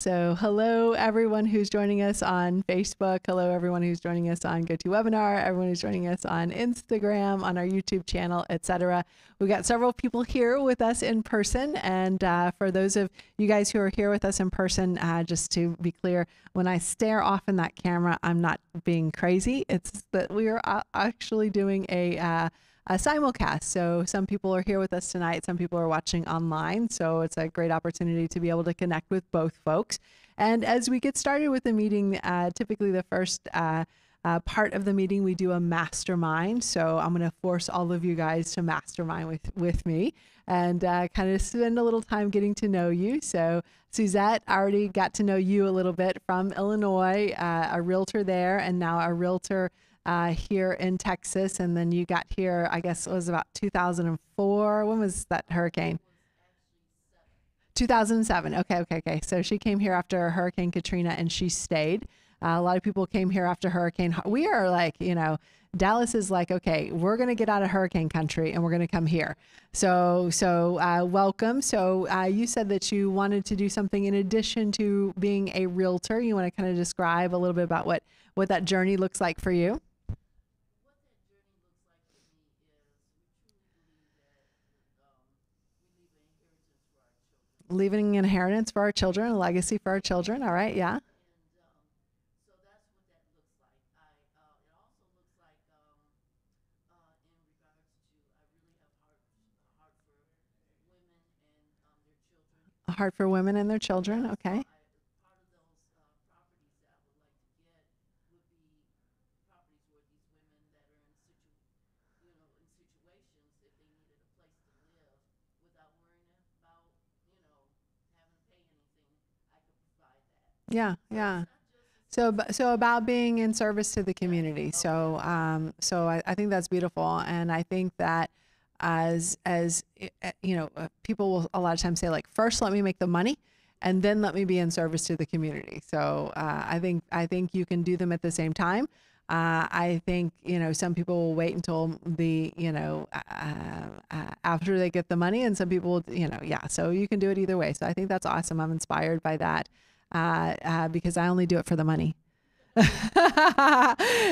So hello, everyone who's joining us on Facebook. Hello, everyone who's joining us on GoToWebinar, everyone who's joining us on Instagram, on our YouTube channel, etc. We've got several people here with us in person. And for those of you guys who are here with us in person, just to be clear, when I stare off in that camera, I'm not being crazy. It's that we are actually doing a simulcast. So some people are here with us tonight. Some people are watching online. So it's a great opportunity to be able to connect with both folks. And as we get started with the meeting, typically the first part of the meeting, we do a mastermind. So I'm going to force all of you guys to mastermind with me and kind of spend a little time getting to know you. So Suzette, I already got to know you a little bit from Illinois, a realtor there, and now a realtor here in Texas. And then you got here, I guess it was about 2004. When was that hurricane? 2007. Okay. So she came here after Hurricane Katrina and she stayed. A lot of people came here after Hurricane. We are like, Dallas is like, okay, we're going to get out of hurricane country and we're going to come here. So welcome. So you said that you wanted to do something in addition to being a realtor. You want to kind of describe a little bit about what that journey looks like for you? Leaving an inheritance for our children, a legacy for our children. All right. Yeah. A heart for women and their children. Okay. Yeah. So about being in service to the community. So I think that's beautiful, and I think that as people will a lot of times say, like, first let me make the money, and then let me be in service to the community. So I think you can do them at the same time. I think some people will wait until the after they get the money, and some people So you can do it either way. So I think that's awesome. I'm inspired by that. Because I only do it for the money.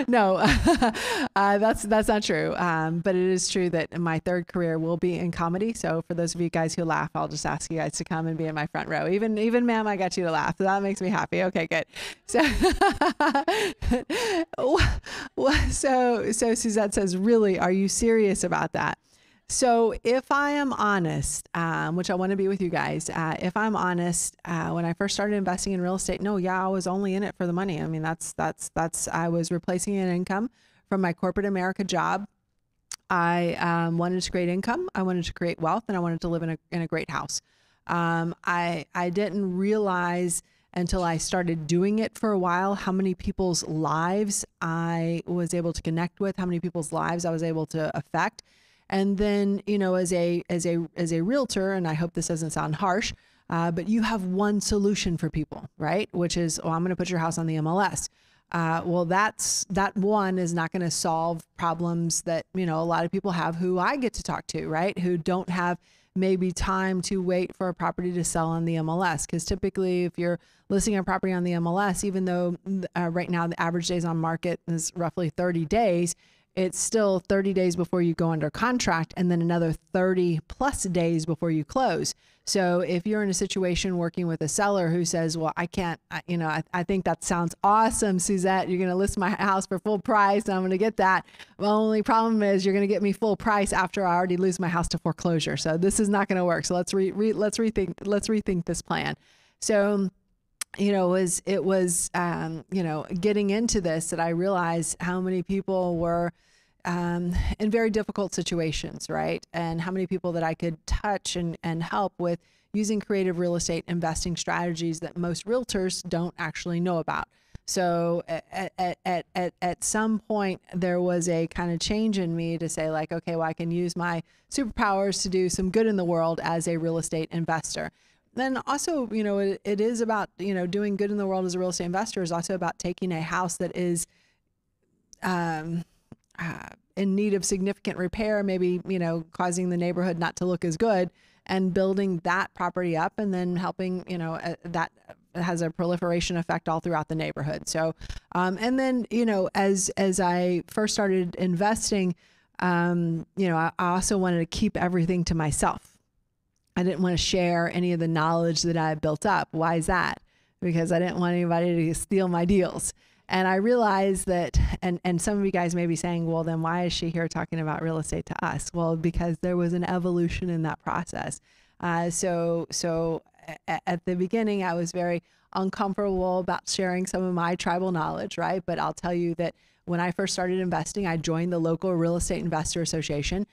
No, that's not true. But it is true that my third career will be in comedy. So for those of you guys who laugh, I'll just ask you guys to come and be in my front row. Even ma'am, I got you to laugh. So that makes me happy. Okay, good. So Suzette says, really, are you serious about that? So if I am honest, which I want to be with you guys, if I'm honest, when I first started investing in real estate, I was only in it for the money. I mean, I was replacing an income from my corporate America job. I wanted to create income, I wanted to create wealth, and I wanted to live in a great house. I didn't realize until I started doing it for a while how many people's lives I was able to connect with, how many people's lives I was able to affect. And then, as a realtor, and I hope this doesn't sound harsh, but you have one solution for people, right? Which is, I'm going to put your house on the MLS. Well, that one is not going to solve problems that, a lot of people have who I get to talk to, right? Who don't have maybe time to wait for a property to sell on the MLS. Because typically if you're listing a property on the MLS, even though right now the average days on market is roughly 30 days, it's still 30 days before you go under contract, and then another 30 plus days before you close. So if you're in a situation working with a seller who says, well, I can't, I think that sounds awesome, Suzette, you're going to list my house for full price and I'm going to get that. Well, only problem is you're going to get me full price after I already lose my house to foreclosure. So this is not going to work. So let's rethink this plan. So it was getting into this that I realized how many people were in very difficult situations, right? And how many people that I could touch and help with using creative real estate investing strategies that most realtors don't actually know about. So at some point there was a kind of change in me to say, like, okay, well, I can use my superpowers to do some good in the world as a real estate investor. Then also, it is about, doing good in the world as a real estate investor is also about taking a house that is in need of significant repair, maybe, causing the neighborhood not to look as good, and building that property up, and then helping, that has a proliferation effect all throughout the neighborhood. So, and then, you know, as I first started investing, you know, I also wanted to keep everything to myself. I didn't want to share any of the knowledge that I had built up. Why is that? Because I didn't want anybody to steal my deals. And I realized that, and some of you guys may be saying, well, then why is she here talking about real estate to us? Well, because there was an evolution in that process. So at the beginning, I was very uncomfortable about sharing some of my tribal knowledge, right? But I'll tell you that when I first started investing, I joined the local real estate investor association.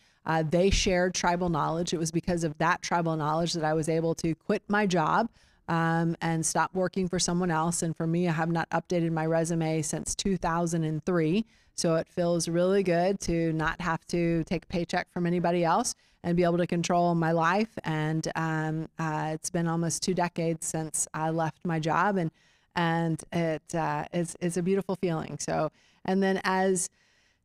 They shared tribal knowledge. It was because of that tribal knowledge that I was able to quit my job and stop working for someone else. And for me, I have not updated my resume since 2003. So it feels really good to not have to take a paycheck from anybody else and be able to control my life. And it's been almost 2 decades since I left my job, and it's a beautiful feeling. So, and then as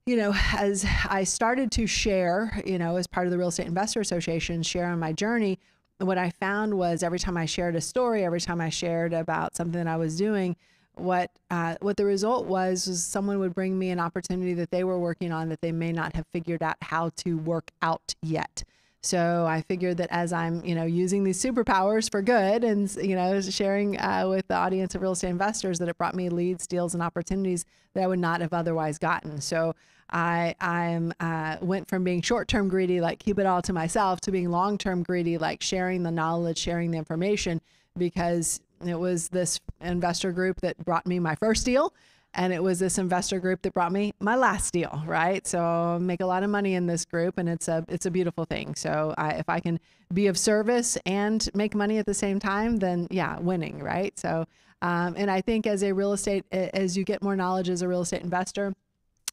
you know, as I started to share, you know, as part of the Real Estate Investor Association, share on my journey, what I found was every time I shared a story, every time I shared about something that I was doing, what the result was someone would bring me an opportunity that they were working on that they may not have figured out how to work out yet. So I figured that as I'm, you know, using these superpowers for good and, you know, sharing with the audience of real estate investors, that it brought me leads, deals, and opportunities that I would not have otherwise gotten. So I went from being short-term greedy, like keep it all to myself, to being long-term greedy, like sharing the knowledge, sharing the information, because it was this investor group that brought me my first deal. And it was this investor group that brought me my last deal, right? So I make a lot of money in this group, and it's a beautiful thing. So if I can be of service and make money at the same time, then yeah, winning, right? So, and I think as a real estate, as you get more knowledge as a real estate investor,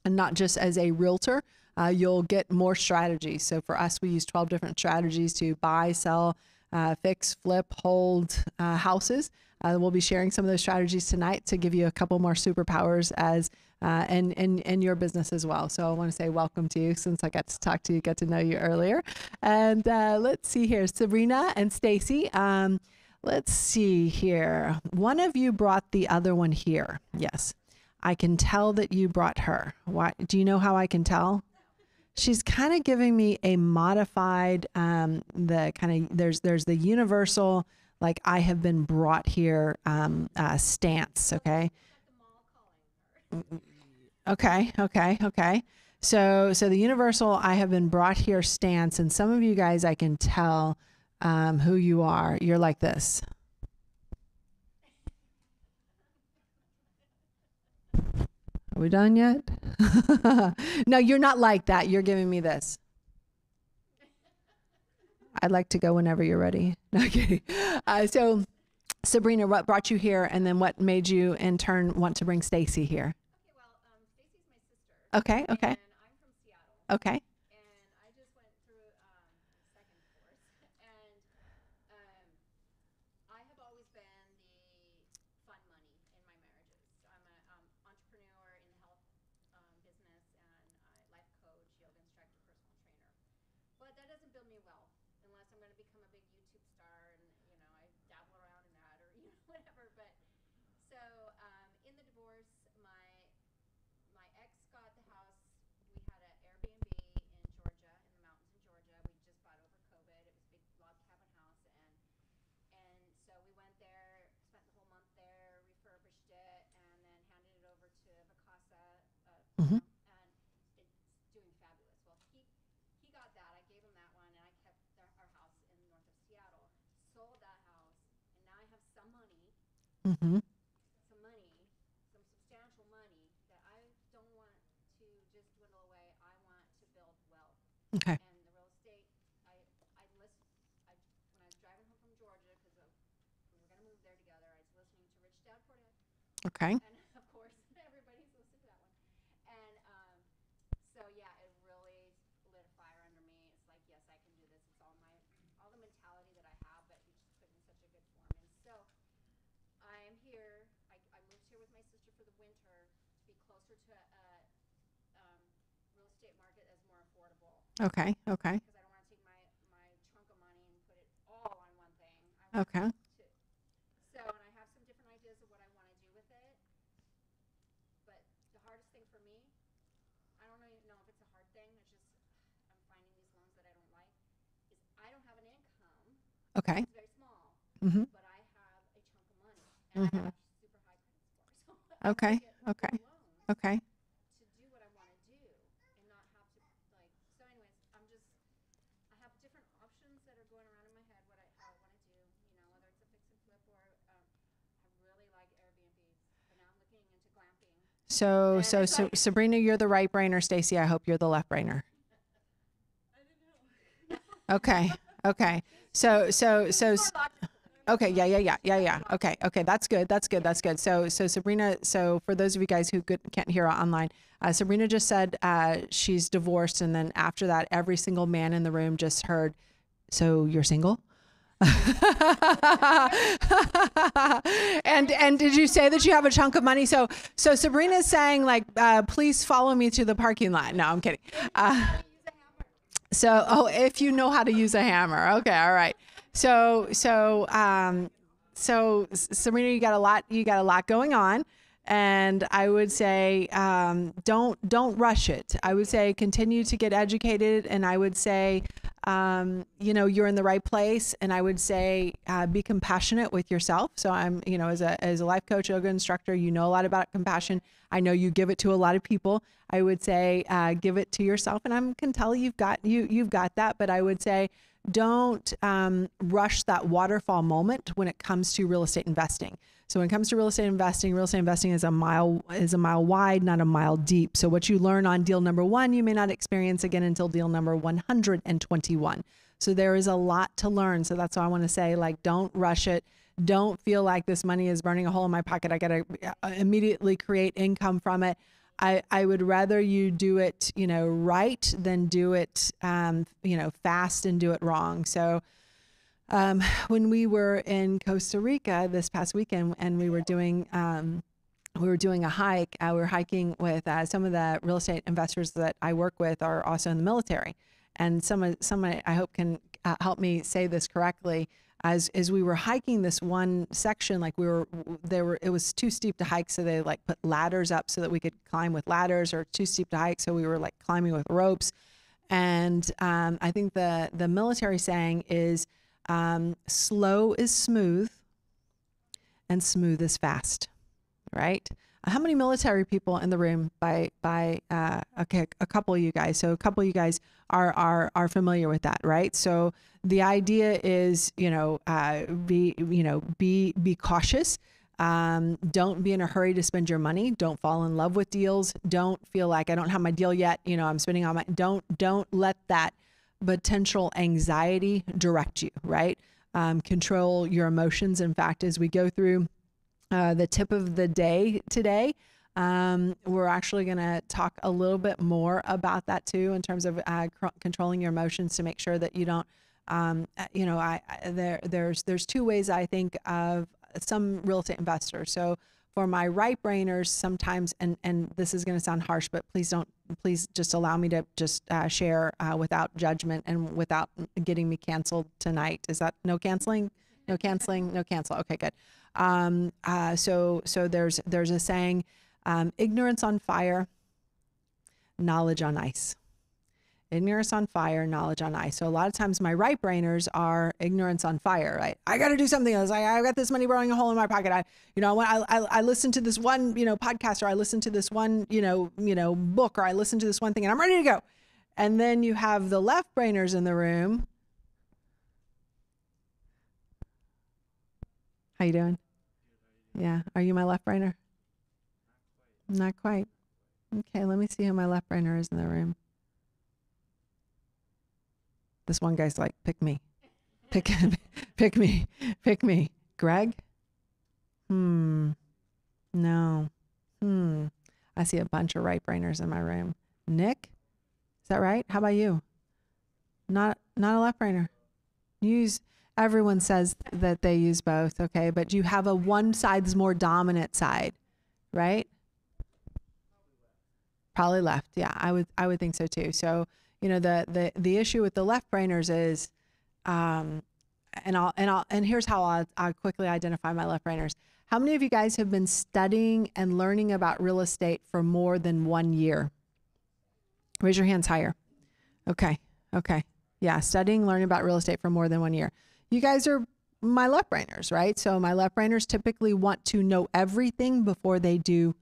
and not just as a realtor, you'll get more strategies. So for us, we use 12 different strategies to buy, sell, fix, flip, hold houses. We'll be sharing some of those strategies tonight to give you a couple more superpowers as in your business as well. So I want to say welcome to you, since I got to talk to you, get to know you earlier. And let's see here, Sabrina and Stacy. Let's see here. One of you brought the other one here. Yes, I can tell that you brought her. Why? Do you know how I can tell? She's kind of giving me a modified, there's the universal, like I have been brought here stance. Okay. Okay. So the universal, I have been brought here stance, and some of you guys, I can tell who you are. You're like this. Are we done yet? No, you're not like that. You're giving me this. I'd like to go whenever you're ready. Okay. So Sabrina, what brought you here, and then what made you in turn want to bring Stacy here? Okay, well, Stacy's my sister. Okay. And I'm from Seattle. Okay. And I just went through second divorce, and I have always been the fun money in my marriages. I'm an entrepreneur in the health business, and life coach, yoga instructor, personal trainer. But that doesn't build me well unless I'm going to become a big YouTube star, and you know, I dabble around in that, or you know, whatever. But so in the divorce, my ex got the house. We had an Airbnb in Georgia, in the mountains in Georgia. We just bought over COVID. It was a big log cabin house, and so we went there, spent the whole month there, refurbished it, and then handed it over to Vacasa. Mm-hmm. And it's doing fabulous. Well, he got that. I gave him that one, and I kept our house in north of Seattle. Sold that house, and now I have some money. Mm-hmm. Some substantial money that I don't want to just dwindle away. I want to build wealth. Okay. And the real estate, when I was driving home from Georgia, because we were going to move there together, I was listening to Rich Dad Poor Dad. Okay. And of course, everybody's listened to that one. And so yeah, it really lit a fire under me. It's like, yes, I can do this. It's all the mentality that I have, but he just put in such a good form. And so I'm here. I moved here with my sister for the winter to be closer to real estate market that's more affordable. Okay. Because I don't want to take my trunk of money and put it all on one thing. Okay. So, and I have some different ideas of what I want to do with it. But the hardest thing for me, I don't even know if it's a hard thing, it's just I'm finding these loans that I don't like, is I don't have an income. Okay. It's very small, Mm-hmm. but I have a chunk of money, and I have super high credit score. So Okay. I Okay. get loans Okay. to do what I want to do and not have to like. So, anyways, I have different options that are going around in my head how I want to do. Whether it's a fix and flip or I really like Airbnbs, but now I'm looking into glamping. So like, Sabrina, you're the right brainer. Stacy, I hope you're the left brainer. I didn't know. Okay. Okay. So okay. Yeah. Okay. That's good. So Sabrina, so for those of you guys who can't hear online, Sabrina just said she's divorced. And then after that, every single man in the room just heard, so you're single? and did you say that you have a chunk of money? So Sabrina's saying like, please follow me to the parking lot. No, I'm kidding. So if you know how to use a hammer. Okay. All right. So Sabrina, you got a lot going on. And I would say, don't rush it. I would say continue to get educated. And I would say, you're in the right place. And I would say, be compassionate with yourself. So I'm, as a life coach, yoga instructor, a lot about compassion. I know you give it to a lot of people. I would say, give it to yourself. And I can tell you've got that, but I would say, don't rush that waterfall moment when it comes to real estate investing. So when it comes to real estate investing is a mile wide, not a mile deep. So what you learn on deal number 1, you may not experience again until deal number 121. So there is a lot to learn. So that's why I want to say, like, don't rush it. Don't feel like this money is burning a hole in my pocket. I got to immediately create income from it. I would rather you do it, right than do it, fast and do it wrong. So when we were in Costa Rica this past weekend and we were doing a hike, we were hiking with some of the real estate investors that I work with are also in the military. And someone I hope can help me say this correctly. As we were hiking this one section, like it was too steep to hike. So they like put ladders up so that we could climb with ladders, or too steep to hike. So we were like climbing with ropes. And I think the military saying is, slow is smooth and smooth is fast, right? How many military people in the room okay, a couple of you guys. So a couple of you guys are familiar with that, right? So the idea is, be cautious. Don't be in a hurry to spend your money. Don't fall in love with deals. Don't feel like I don't have my deal yet. I'm spending on don't let that potential anxiety direct you, right? Control your emotions. In fact, as we go through the tip of the day today, we're actually going to talk a little bit more about that too, in terms of controlling your emotions to make sure that you don't, there's two ways I think of some real estate investors. So for my right brainers, sometimes, and this is going to sound harsh, but please just allow me to just share without judgment and without getting me canceled tonight. Is that no canceling? No canceling, no cancel. Okay, good. So there's a saying, ignorance on fire, knowledge on ice. Ignorance on fire, knowledge on ice. So a lot of times my right brainers are ignorance on fire, right? I got to do something else. I got this money burning a hole in my pocket. I listened to this one, podcast, or I listened to this one, book, or I listened to this one thing and I'm ready to go. And then you have the left brainers in the room. How you doing? Yeah. Are you my left brainer? Not quite. Okay. Let me see who my left brainer is in the room. This one guy's like, pick me, pick me. Greg? No. I see a bunch of right brainers in my room. Nick? Is that right? How about you? Not a left brainer. Everyone says that they use both. Okay. But you have one side's more dominant side, right? Probably left. Yeah. I would think so too. So, the issue with the left brainers is, and here's how I'll quickly identify my left brainers. How many of you guys have been studying and learning about real estate for more than 1 year? Raise your hands higher. Okay. Okay. Yeah. Studying, learning about real estate for more than 1 year. You guys are my left brainers, right? So my left brainers typically want to know everything before they do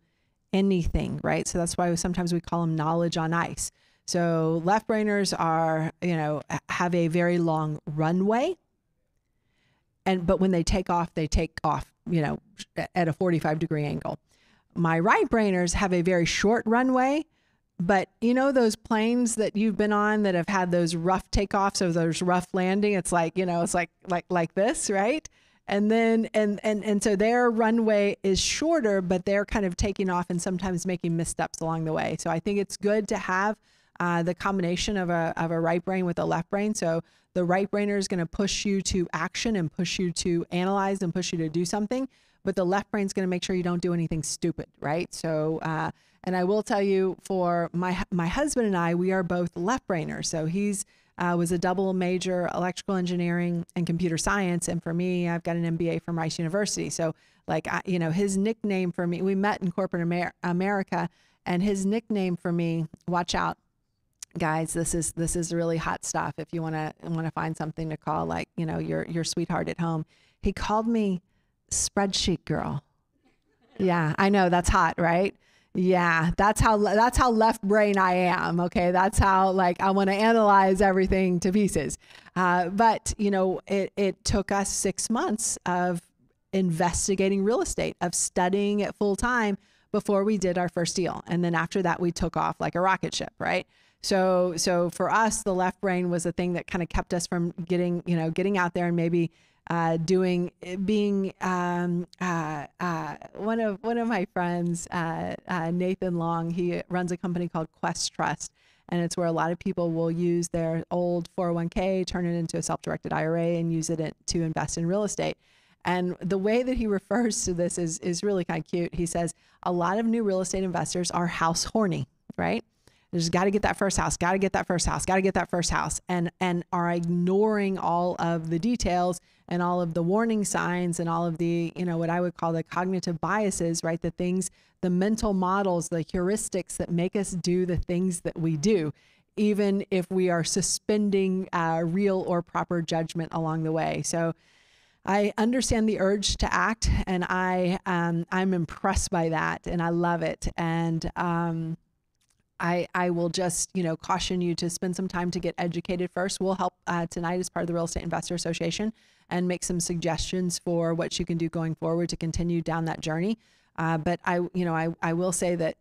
anything, right? So that's why sometimes we call them knowledge on ice. So left brainers are, have a very long runway. But when they take off, at a 45-degree angle. My right brainers have a very short runway, but those planes that you've been on that have had those rough takeoffs or those rough landing, it's like, it's like this, right? And then, and so their runway is shorter, but they're kind of taking off and sometimes making missteps along the way. So I think it's good to have the combination of a right brain with a left brain. So the right brainer is going to push you to action and push you to analyze and push you to do something. But the left brain is going to make sure you don't do anything stupid, right? So, and I will tell you, for my husband and I, we are both left brainers. So he's was a double major, electrical engineering and computer science. And for me, I've got an MBA from Rice University. So his nickname for me, we met in corporate America, and his nickname for me, watch out, guys, this is really hot stuff. If you want to find something to call your sweetheart at home, he called me spreadsheet girl. Yeah, I know, that's hot, right? Yeah, that's how left brain I am. Okay, that's how I want to analyze everything to pieces. But it took us 6 months of investigating real estate, of studying it full time before we did our first deal, and then after that we took off like a rocket ship, right? So for us, the left brain was the thing that kind of kept us from getting out there and maybe being one of my friends, Nathan Long, he runs a company called Quest Trust, and it's where a lot of people will use their old 401k, turn it into a self-directed IRA, and use it to invest in real estate. And the way that he refers to this is really kind of cute. He says a lot of new real estate investors are house horny, right? Just got to get that first house, got to get that first house, got to get that first house, and are ignoring all of the details and all of the warning signs and all of the, what I would call the cognitive biases, right? The mental models, the heuristics that make us do the things that we do, even if we are suspending real or proper judgment along the way. So I understand the urge to act, and I'm impressed by that, and I love it. And I will just, caution you to spend some time to get educated first. We'll help tonight as part of the Real Estate Investor Association and make some suggestions for what you can do going forward to continue down that journey. But I will say that,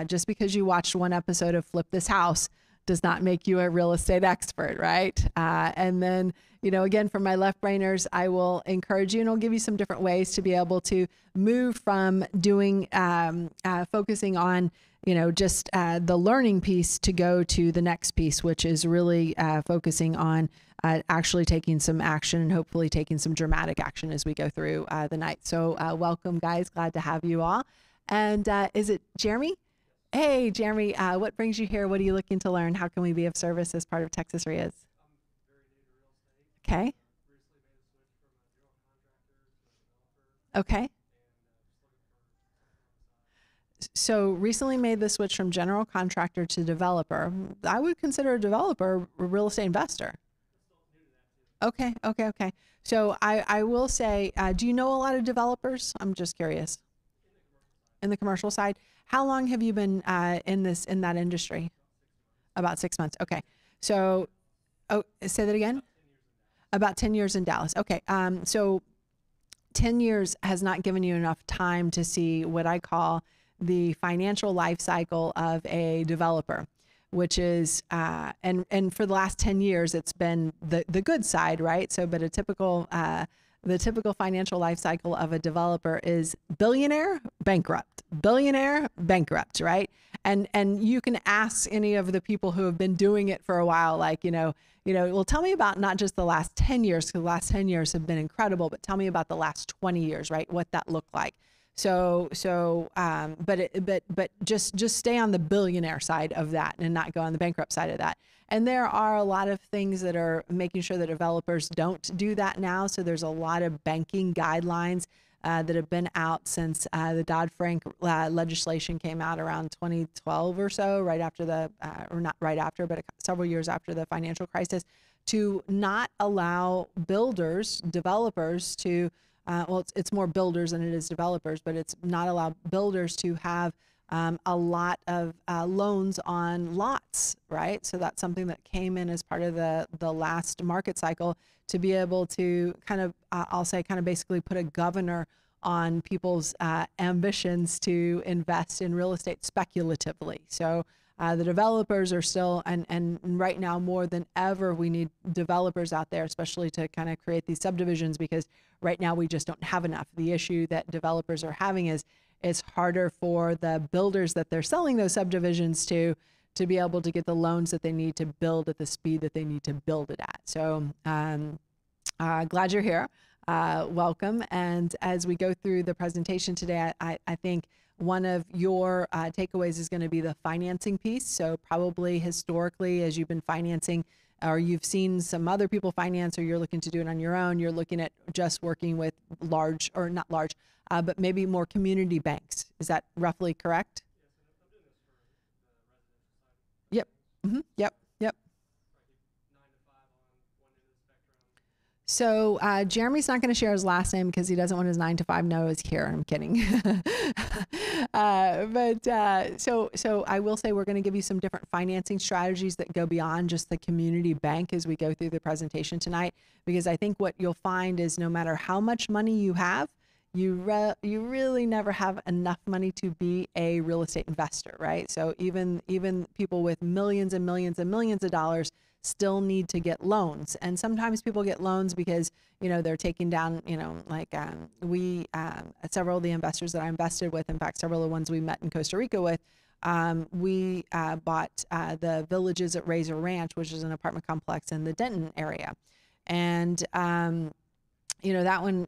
just because you watched one episode of Flip This House does not make you a real estate expert, right? And then, again, for my left brainers, I will encourage you, and I'll give you some different ways to be able to move from doing, focusing on, just the learning piece to go to the next piece, which is really focusing on actually taking some action and hopefully taking some dramatic action as we go through the night. So welcome, guys. Glad to have you all. And is it Jeremy? Hey, Jeremy, what brings you here? What are you looking to learn? How can we be of service as part of Texas REIAs? Okay. Okay. So recently made the switch from general contractor to developer. I would consider a developer a real estate investor. Okay. So I will say, do you know a lot of developers? I'm just curious. In the commercial side, how long have you been in that industry? About 6 months. Okay. So, say that again. About 10 years in Dallas. Okay. So 10 years has not given you enough time to see what I call the financial life cycle of a developer, which is, and for the last 10 years, it's been the good side, right? So, but the typical financial life cycle of a developer is billionaire, bankrupt, right? And you can ask any of the people who have been doing it for a while, well, tell me about not just the last 10 years, because the last 10 years have been incredible, but tell me about the last 20 years, right? What that looked like. But just stay on the billionaire side of that and not go on the bankrupt side of that. And there are a lot of things that are making sure that developers don't do that now. So there's a lot of banking guidelines that have been out since the Dodd-Frank legislation came out around 2012 or so, right after the, or not right after, but several years after the financial crisis, to not allow builders, developers to, well, it's more builders than it is developers, but it's not allow builders to have a lot of loans on lots, right? So that's something that came in as part of the last market cycle, to be able to kind of, I'll say, kind of basically put a governor on people's ambitions to invest in real estate speculatively. So the developers are still, and right now more than ever, we need developers out there, especially to kind of create these subdivisions, because right now we just don't have enough. The issue that developers are having is it's harder for the builders that they're selling those subdivisions to be able to get the loans that they need to build at the speed that they need to build it at. So glad you're here. Welcome. And as we go through the presentation today, I think one of your takeaways is going to be the financing piece. So probably historically, as you've been financing, or you've seen some other people finance, or you're looking to do it on your own, you're looking at just working with large, or not large, but maybe more community banks. Is that roughly correct? Yep. Mm-hmm. Yep. Yep. So Jeremy's not going to share his last name because he doesn't want his 9 to 5 no is here. I'm kidding. So I will say we're going to give you some different financing strategies that go beyond just the community bank as we go through the presentation tonight, because I think what you'll find is no matter how much money you have, you really never have enough money to be a real estate investor, right? So even people with millions and millions and millions of dollars still need to get loans. And sometimes people get loans because, they're taking down, like several of the investors that I invested with, in fact, several of the ones we met in Costa Rica with, we bought the Villages at Razor Ranch, which is an apartment complex in the Denton area. And, that one,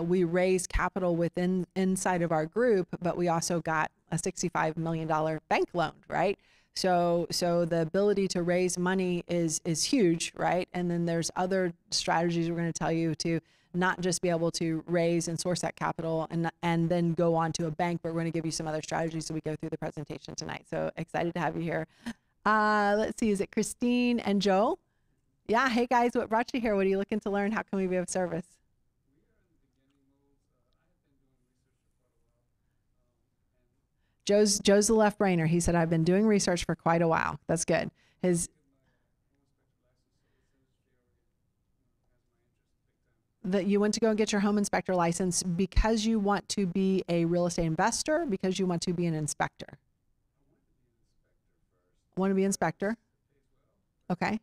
we raised capital inside of our group, but we also got a $65 million bank loan, right? So the ability to raise money is huge, right? And then there's other strategies we're going to tell you to not just be able to raise and source that capital and then go on to a bank, but we're going to give you some other strategies as we go through the presentation tonight. So excited to have you here. Let's see, is it Christine and Joe? Yeah, hey guys, what brought you here? What are you looking to learn? How can we be of service? Joe's the left brainer. He said, I've been doing research for quite a while. That's good. That you went to go and get your home inspector license because you want to be a real estate investor, because you want to be an inspector? Want to be inspector? Okay.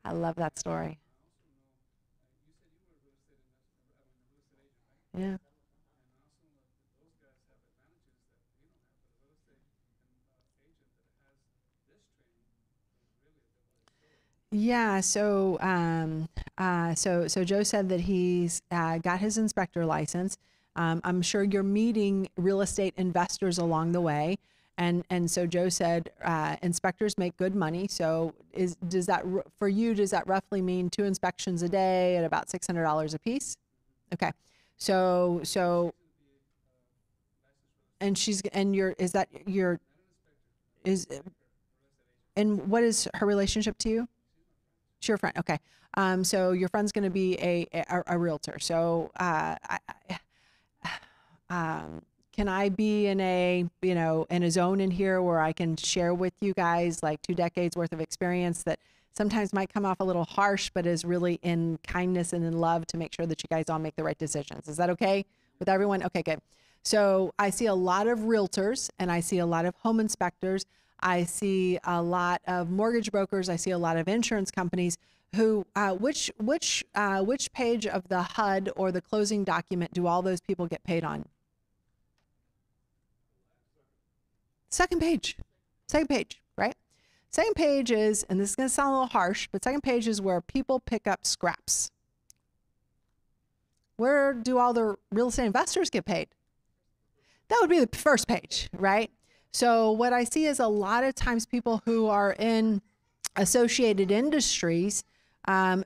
I love that story. Yeah. Yeah. So Joe said that he's got his inspector license. I'm sure you're meeting real estate investors along the way. And so Joe said, inspectors make good money. So does that roughly mean 2 inspections a day at about $600 a piece? Okay. So, and and what is her relationship to you? She's your friend. Okay. So your friend's going to be a realtor. So, can I be in a zone in here where I can share with you guys like 2 decades worth of experience that sometimes might come off a little harsh, but is really in kindness and in love to make sure that you guys all make the right decisions. Is that okay with everyone? Okay, good. So I see a lot of realtors and I see a lot of home inspectors. I see a lot of mortgage brokers. I see a lot of insurance companies who, which page of the HUD or the closing document do all those people get paid on? Second page, right? Second page is, and this is going to sound a little harsh, but second page is where people pick up scraps. Where do all the real estate investors get paid? That would be the first page, right? So what I see is a lot of times people who are in associated industries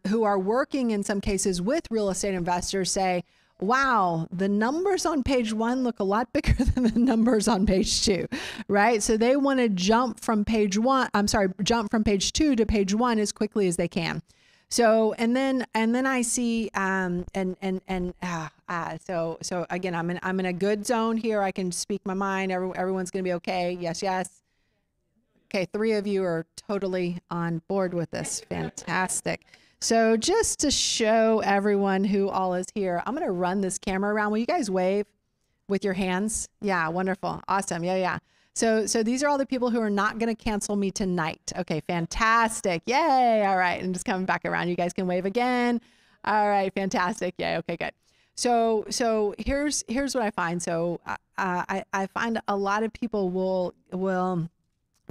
who are working in some cases with real estate investors say, wow, the numbers on page 1 look a lot bigger than the numbers on page 2, right? So they want to jump from page 2 to page 1 as quickly as they can. So, and then I see, so again, I'm in a good zone here. I can speak my mind. Everyone's going to be okay. Yes, yes. Okay, 3 of you are totally on board with this. Fantastic. So just to show everyone who all is here, I'm going to run this camera around. Will you guys wave with your hands? Yeah, wonderful. Awesome. Yeah, yeah. So these are all the people who are not going to cancel me tonight. Okay, fantastic. Yay. All right. And just coming back around. You guys can wave again. All right, fantastic. Yay. Okay, good. So here's what I find. So I find a lot of people will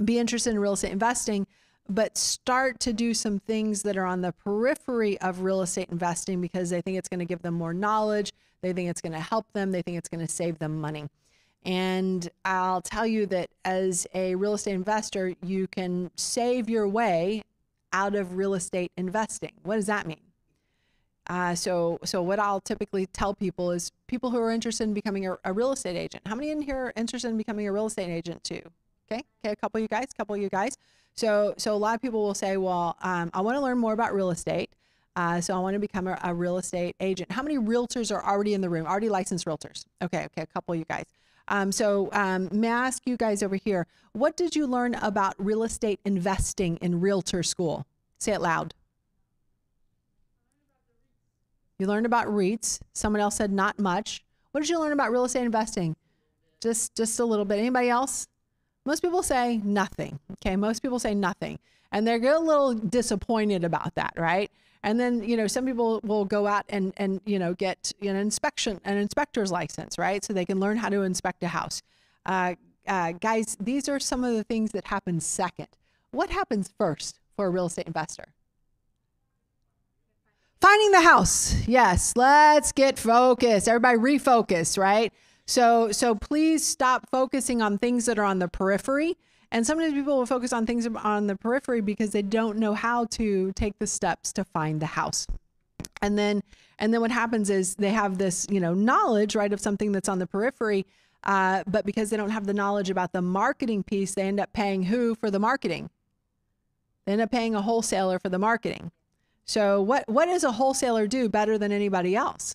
be interested in real estate investing, but start to do some things that are on the periphery of real estate investing because they think it's going to give them more knowledge. They think it's going to help them. They think it's going to save them money. And I'll tell you that as a real estate investor, you can save your way out of real estate investing. What does that mean? So what I'll typically tell people is people who are interested in becoming a real estate agent. How many in here are interested in becoming a real estate agent too? Okay, a couple of you guys. So a lot of people will say, well, I want to learn more about real estate. So I want to become a real estate agent. How many realtors are already in the room? Already licensed realtors? Okay, a couple of you guys. May I ask you guys over here, what did you learn about real estate investing in realtor school? Say it loud. You learned about REITs. Someone else said not much. What did you learn about real estate investing? Just a little bit. Anybody else? Most people say nothing. Okay, most people say nothing. And they're a little disappointed about that, right? And then, some people will go out and get an inspector's license, right? So they can learn how to inspect a house. Guys, these are some of the things that happen second. What happens first for a real estate investor? Finding the house. Yes, let's get focused. Everybody refocus, right? So please stop focusing on things that are on the periphery. And sometimes people will focus on things on the periphery because they don't know how to take the steps to find the house. And then what happens is they have this, knowledge, right, of something that's on the periphery. But because they don't have the knowledge about the marketing piece, they end up paying who for the marketing? They end up paying a wholesaler for the marketing. So what does a wholesaler do better than anybody else?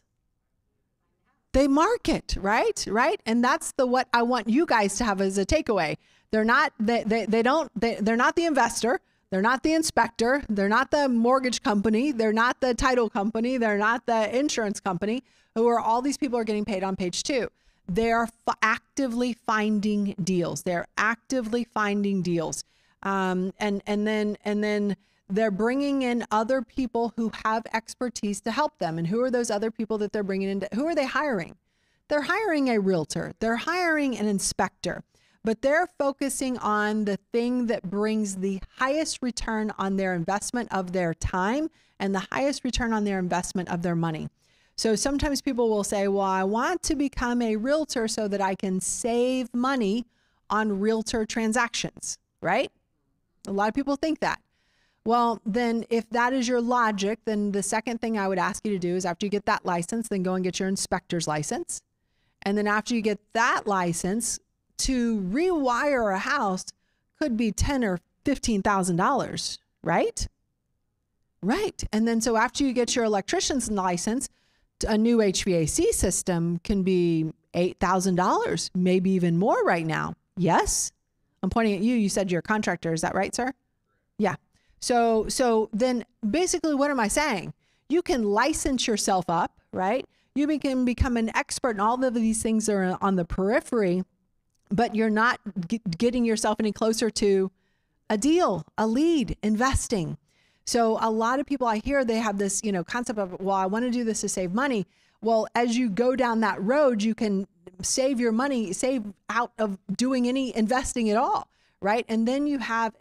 They market, right? And that's what I want you guys to have as a takeaway. They're not they're not the investor, they're not the inspector, they're not the mortgage company, they're not the title company, they're not the insurance company, who are all these people are getting paid on page 2. They are actively finding deals. They're actively finding deals. And then they're bringing in other people who have expertise to help them. And who are those other people that they're bringing in? Who are they hiring? They're hiring a realtor. They're hiring an inspector. But they're focusing on the thing that brings the highest return on their investment of their time and the highest return on their investment of their money. So sometimes people will say, well, I want to become a realtor so that I can save money on realtor transactions, right? A lot of people think that. Well, then if that is your logic, then the second thing I would ask you to do is after you get that license, then go and get your inspector's license. And then after you get that license, to rewire a house could be $10,000 or $15,000, right? Right. And then so after you get your electrician's license, a new HVAC system can be $8,000, maybe even more right now. Yes? I'm pointing at you. You said you're a contractor. Is that right, sir? Yeah. So then basically what am I saying? You can license yourself up, right? You can become an expert in all of these things that are on the periphery, but you're not getting yourself any closer to a deal, a lead, investing. So a lot of people I hear, they have this, concept of, well, I want to do this to save money. Well, as you go down that road, you can save your money, save out of doing any investing at all. Right. And then you have,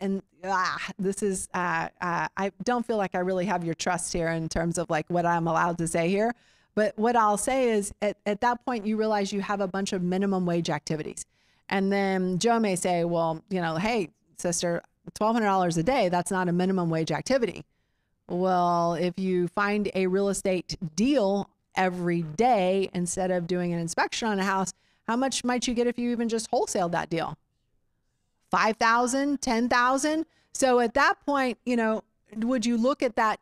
I don't feel like I really have your trust here in terms of like what I'm allowed to say here. But what I'll say is at that point, you realize you have a bunch of minimum wage activities. And then Joe may say, well, hey, sister, $1,200 a day, that's not a minimum wage activity. Well, if you find a real estate deal every day instead of doing an inspection on a house, how much might you get if you even just wholesaled that deal? 5,000, 10,000. So at that point, you know, would you look at that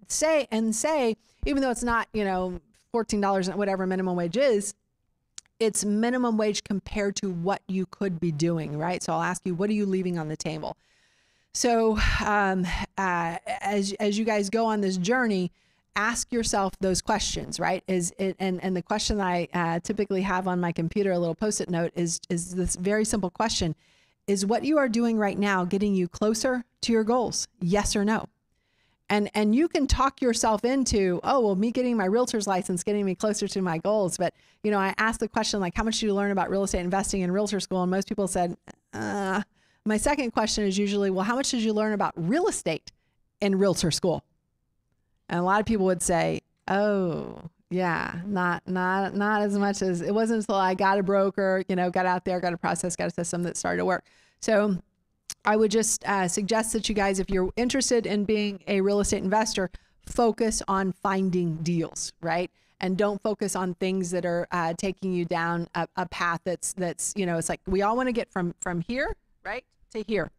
say, even though it's not, you know, $14, whatever minimum wage is, it's minimum wage compared to what you could be doing, right? So I'll ask you, what are you leaving on the table? So as you guys go on this journey, ask yourself those questions, right? And the question I typically have on my computer, a little Post-it note, is this very simple question: is what you are doing right now getting you closer to your goals? Yes or no? And you can talk yourself into, oh, well, me getting my realtor's license, getting me closer to my goals. But, you know, I asked the question, like, how much do you learn about real estate investing in realtor school? And most people said, my second question is usually, well, how much did you learn about real estate in realtor school? And a lot of people would say, oh, yeah, not as much as it wasn't until I got a broker, you know, got out there, got a process, got a system that started to work. So I would just suggest that you guys, if you're interested in being a real estate investor, focus on finding deals, right? And don't focus on things that are taking you down a path that's, you know, it's like we all want to get from here, right, to here.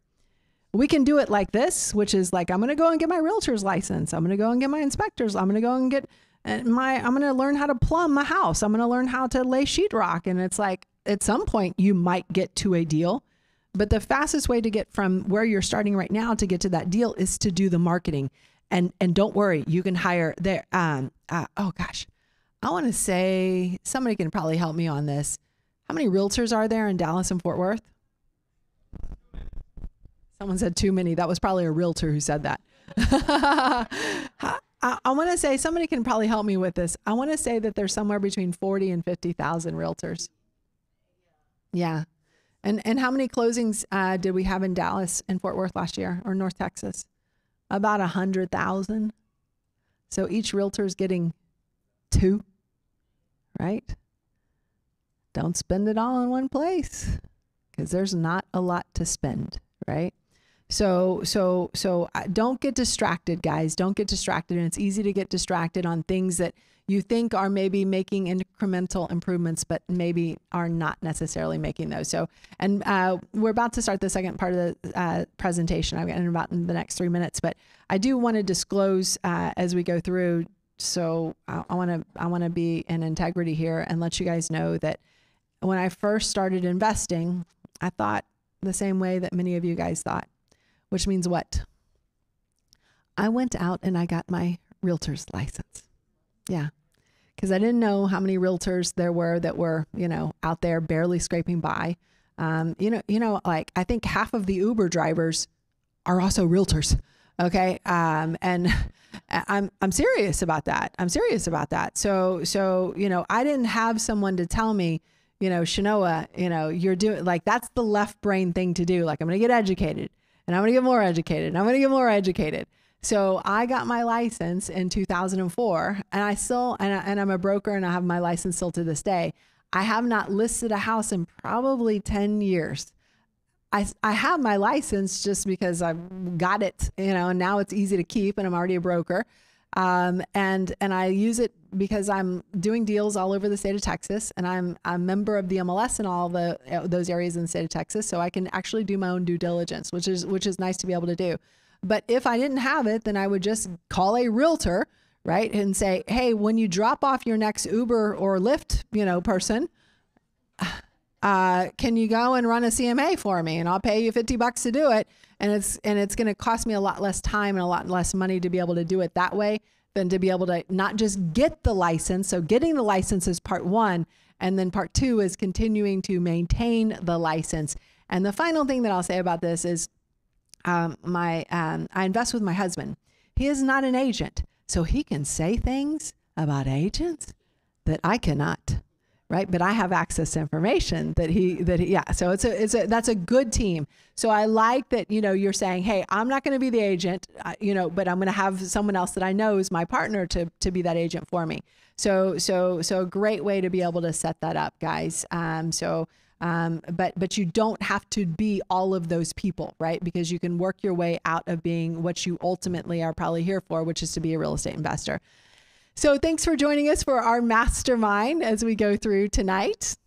We can do it like this, which is like, I'm going to go and get my realtor's license. I'm going to go and get my inspectors. I'm going to go and get I'm going to learn how to plumb my house. I'm going to learn how to lay sheetrock. And it's like, at some point you might get to a deal, but the fastest way to get from where you're starting right now to get to that deal is to do the marketing. And don't worry, you can hire there. Oh gosh, I want to say somebody can probably help me on this. How many realtors are there in Dallas and Fort Worth? Someone said too many. That was probably a realtor who said that. I want to say, somebody can probably help me with this. I want to say that there's somewhere between 40 and 50,000 realtors. Yeah. And how many closings did we have in Dallas and Fort Worth last year, or North Texas? About 100,000. So each realtor is getting 2, right? Don't spend it all in one place, because there's not a lot to spend, right? So don't get distracted, guys. Don't get distracted. And it's easy to get distracted on things that you think are maybe making incremental improvements, but maybe are not necessarily making those. So, and we're about to start the second part of the presentation. I've got in about the next 3 minutes, but I do want to disclose as we go through. So I want to be in integrity here and let you guys know that when I first started investing, I thought the same way that many of you guys thought. Which means what? I went out and I got my realtor's license. Yeah. Because I didn't know how many realtors there were that were, you know, out there barely scraping by. Like I think half of the Uber drivers are also realtors. Okay. And I'm serious about that. I'm serious about that. So, you know, I didn't have someone to tell me, you know, Shenoah, you know, you're doing, like, that's the left brain thing to do. Like, I'm going to get educated. And I'm going to get more educated. And I'm going to get more educated. So I got my license in 2004, and I still, and I'm a broker, and I have my license still to this day. I have not listed a house in probably 10 years. I have my license just because I've got it, you know, and now it's easy to keep, and I'm already a broker. And I use it because I'm doing deals all over the state of Texas, and I'm a member of the MLS in all those areas in the state of Texas. So I can actually do my own due diligence, which is nice to be able to do. But if I didn't have it, then I would just call a realtor, right? And say, hey, when you drop off your next Uber or Lyft, you know, person, can you go and run a CMA for me? And I'll pay you $50 to do it. And it's going to cost me a lot less time and a lot less money to be able to do it that way than to be able to not just get the license. So getting the license is part one. And then part two is continuing to maintain the license. And the final thing that I'll say about this is I invest with my husband. He is not an agent, so he can say things about agents that I cannot. Right. But I have access to information that yeah. So that's a good team. So I like that, you know, you're saying, hey, I'm not going to be the agent, you know, but I'm going to have someone else that I know is my partner to be that agent for me. So a great way to be able to set that up, guys. But you don't have to be all of those people, right? Because you can work your way out of being what you ultimately are probably here for, which is to be a real estate investor. So thanks for joining us for our mastermind as we go through tonight.